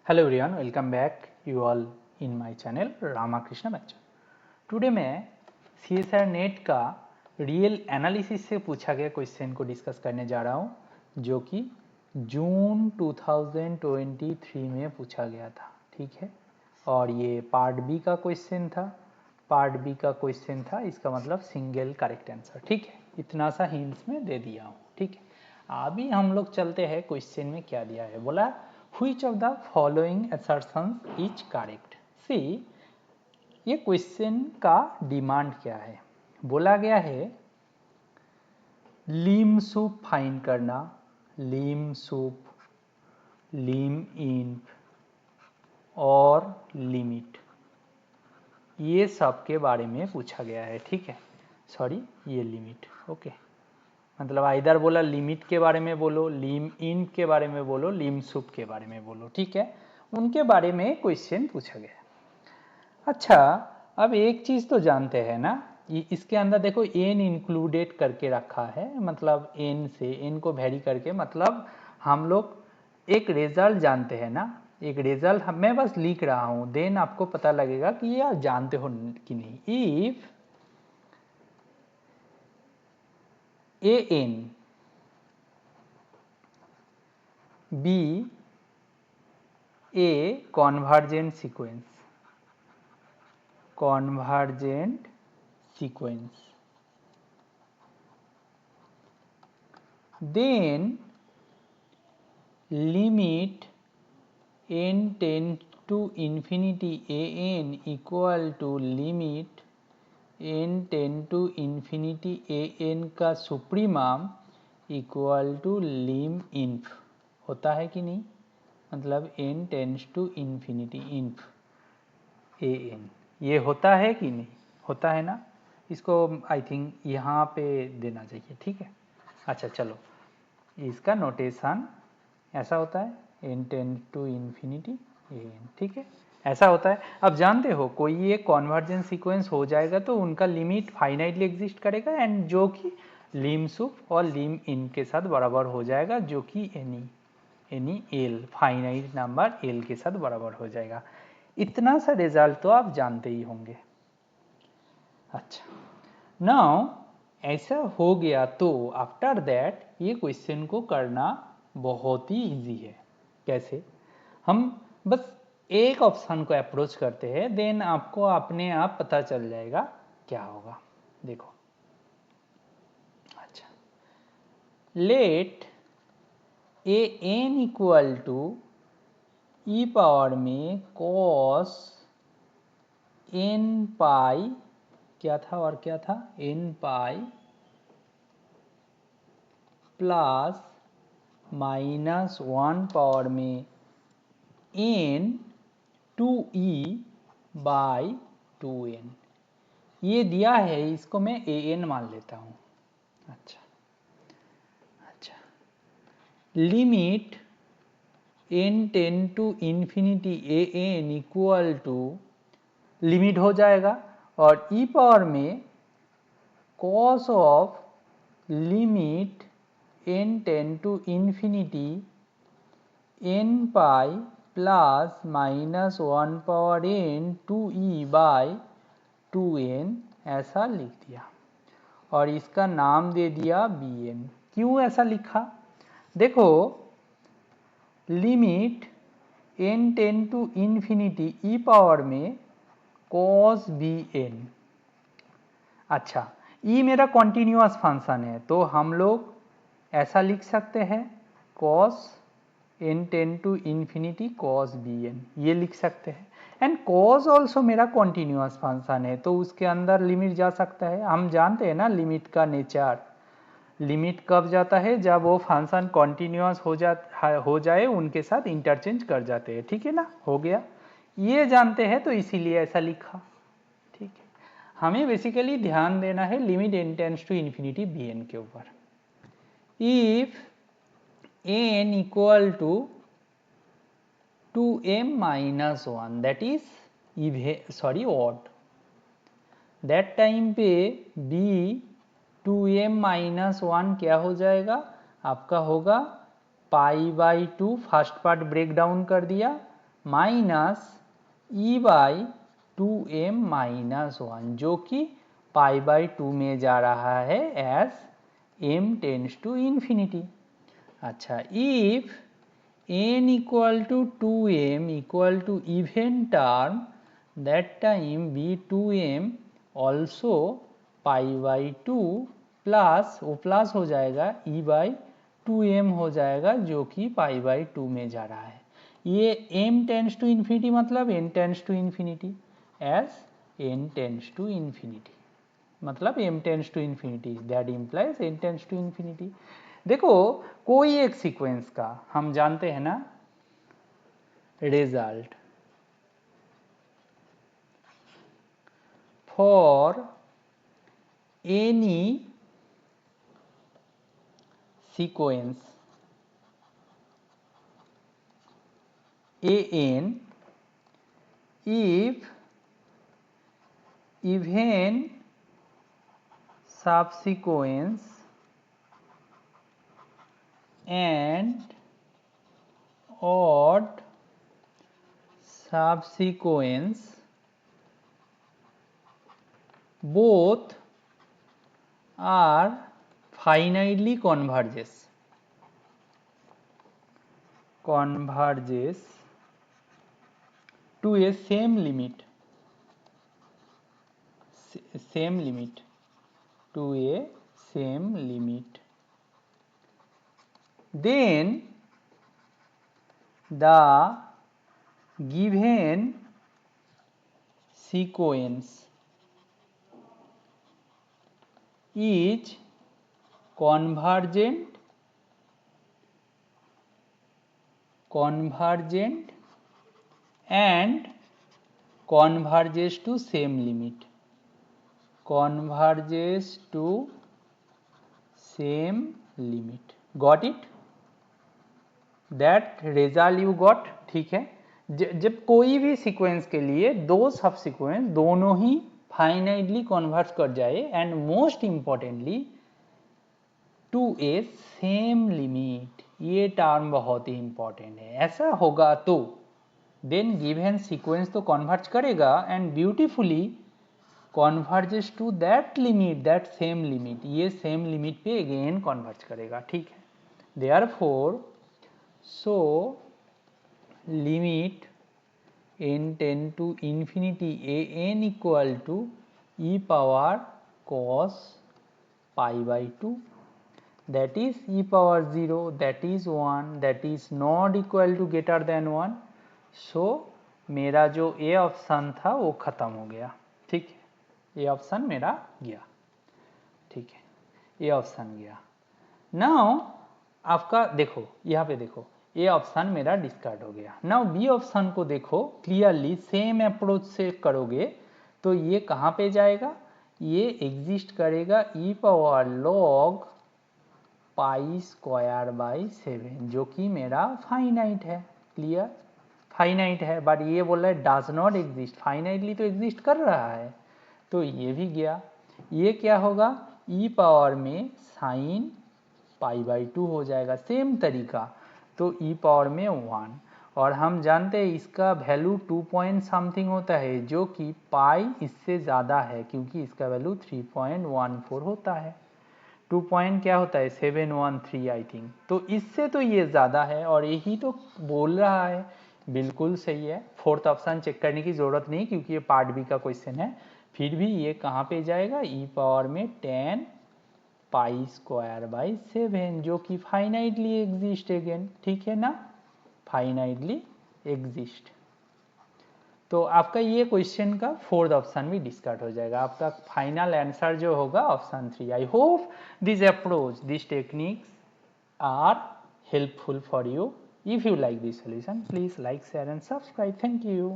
Hello everyone, welcome back you all in my channel Ramakrishna maths. Today मैं CSR net का real analysis से पूछा गया क्वेश्चन को डिस्कस करने जा रहा हूँ, जो कि जून 2023 में पूछा गया था। ठीक है, और ये पार्ट बी का क्वेश्चन था। पार्ट बी का क्वेश्चन था, इसका मतलब सिंगल करेक्ट आंसर। ठीक है, इतना सा हिंट्स में दे दिया हूँ। ठीक है, अभी हम लोग चलते हैं क्वेश्चन में क्या दिया है। बोला Which of the following assertions is correct? See, ये क्वेश्चन का डिमांड क्या है। बोला गया है लीम सूप फाइंड करना, लीम सूप, लीम इन और लिमिट, ये सब के बारे में पूछा गया है। ठीक है, सॉरी ये लिमिट, ओके, मतलब आइदर बोला लिमिट के बारे में बोलो, लीम इन के बारे में बोलो, लीम सूप के बारे में बोलो। ठीक है, उनके बारे में क्वेश्चन पूछा गया। अच्छा, अब एक चीज तो जानते हैं ना, इसके अंदर देखो एन इंक्लूडेड करके रखा है, मतलब एन से एन को वेरी करके, मतलब हम लोग एक रिजल्ट जानते हैं ना। एक रिजल्ट मैं बस लिख रहा हूं, देन आपको पता लगेगा कि ये आप जानते हो कि नहीं। If an be a convergent sequence, then limit n tends to infinity an equal to limit n tend to infinity an का supremum equal to lim inf होता है कि नहीं। मतलब n tends to infinity inf an, ये होता है कि नहीं, होता है ना। इसको आई थिंक यहाँ पे देना चाहिए। ठीक है, अच्छा चलो, इसका नोटेशन ऐसा होता है n tends to infinity an। ठीक है, ऐसा होता है। अब जानते हो कोई एक कॉन्वर्जेंस सीक्वेंस हो जाएगा तो उनका लिमिट फाइनाइटली एग्जिस्ट करेगा, एंड जो कि लिम सूप और लिम इन के साथ बराबर हो जाएगा, जो कि any L finite number L के साथ बराबर हो जाएगा। इतना सा रिजल्ट तो आप जानते ही होंगे। अच्छा, नाउ ऐसा हो गया तो आफ्टर दैट ये क्वेश्चन को करना बहुत ही इजी है। कैसे? हम बस एक ऑप्शन को अप्रोच करते हैं, देन आपको अपने आप पता चल जाएगा क्या होगा। देखो, अच्छा, let a n equal to e power में कॉस एन पाई, क्या था और क्या था, n pi plus minus 1 power में n to e by 2n, ये दिया है, इसको मैं an मान लेता हूं। अच्छा अच्छा, limit n tends to infinity an equal to limit हो जाएगा, और ई पावर में cos of limit n tends to infinity n pi plus minus 1 power n to e by 2n, ऐसा लिख दिया, और इसका नाम दे दिया bn। क्यों ऐसा लिखा? देखो, limit n tends to infinity e power में cos bn। अच्छा, e मेरा कॉन्टिन्यूअस फंक्शन है, तो हम लोग ऐसा लिख सकते हैं cos n tends to infinity cos bn, ये लिख सकते हैं। एंड cos ऑल्सो मेरा कॉन्टिन्यूअस फंक्शन है, तो उसके अंदर लिमिट जा सकता है। हम जानते हैं ना लिमिट का नेचर, लिमिट कब जाता है, जब वो फंक्शन कॉन्टिन्यूअस हो जाए, उनके साथ इंटरचेंज कर जाते हैं। ठीक है ना, हो गया, ये जानते हैं, तो इसीलिए ऐसा लिखा। ठीक है, हमें बेसिकली ध्यान देना है limit n tends to infinity bn के ऊपर। If n equal to 2m minus 1, that is odd, that time पे b 2m minus 1 क्या हो जाएगा आपका, होगा pi by 2। First part break down कर दिया, minus E by 2m minus 1, जो कि पाई बाई 2 में जा रहा है as m tends to infinity. अच्छा, if n equal to 2m equal to even term, that time b 2m also pi by 2 plus, वो प्लस हो जाएगा e बाई 2m हो जाएगा, जो कि पाई बाई 2 में जा रहा है। ये m टेंड्स टू इन्फिनिटी मतलब n tends to infinity, as n tends to infinity मतलब m tends to infinity, that implies n tends to infinity. देखो कोई एक सीक्वेंस का हम जानते हैं ना result for any sequence an if even subsequence and odd subsequence both are finitely converges to a same limit to a same limit, then the given sequence is convergent and converges to same limit, got it? That result you got, ठीक है। जब कोई भी sequence के लिए दो सब sequence दोनों ही फाइनाइटली कन्वर्ज कर जाए and most importantly to a same limit, ये टर्म बहुत ही इंपॉर्टेंट है। ऐसा होगा तो देन गिवन सीक्वेंस तो कन्वर्ज करेगा and beautifully converges to that limit, that same limit, ये सेम लिमिट पे अगेन कन्वर्ज करेगा, ठीक है। Therefore so limit n tend to infinity a n equal to e power cos pi by 2, that is e power 0, that is 1, that is not equal to greater than 1। so मेरा जो A option था वो खत्म हो गया, ठीक है। A option मेरा गया, ठीक है, ए ऑप्शन गया। नाउ आपका देखो यहाँ पे देखो, ए ऑप्शन मेरा डिस्कार्ड हो गया। नाउ बी ऑप्शन को देखो क्लियरली, सेम अप्रोच से करोगे तो ये कहाँ पे जाएगा, ये एग्जिस्ट करेगा e power log pi square by 7, जो कि मेरा फाइनाइट है, क्लियर, फाइनाइट है। बट ये बोल रहा है डज नॉट एग्जिस्ट, फाइनाइटली तो एग्जिस्ट कर रहा है, तो ये भी गया। ये क्या होगा, ई पावर में साइन पाई बाई 2 हो जाएगा, सेम तरीका, तो ई पावर में 1, और हम जानते हैं इसका वैल्यू 2 पॉइंट समथिंग होता है, जो कि पाई इससे ज़्यादा है क्योंकि इसका वैल्यू 3.14 होता है। 2 पॉइंट क्या होता है 713 आई थिंक, तो इससे तो ये ज़्यादा है और यही तो बोल रहा है, बिल्कुल सही है। फोर्थ ऑप्शन चेक करने की ज़रूरत नहीं क्योंकि ये पार्ट बी का क्वेश्चन है। फिर भी ये कहाँ पे जाएगा, ई पावर में 10 पाई स्क्वायर बाई 7, जो कि फाइनाइटली एग्जिस्ट अगेन, ठीक है ना, फाइनाइटली एग्जिस्ट। तो आपका ये क्वेश्चन का फोर्थ ऑप्शन भी डिस्कार्ड हो जाएगा। आपका फाइनल आंसर जो होगा option 3। I hope this approach, this techniques are helpful for you. If you like this solution, please like, share and subscribe. Thank you.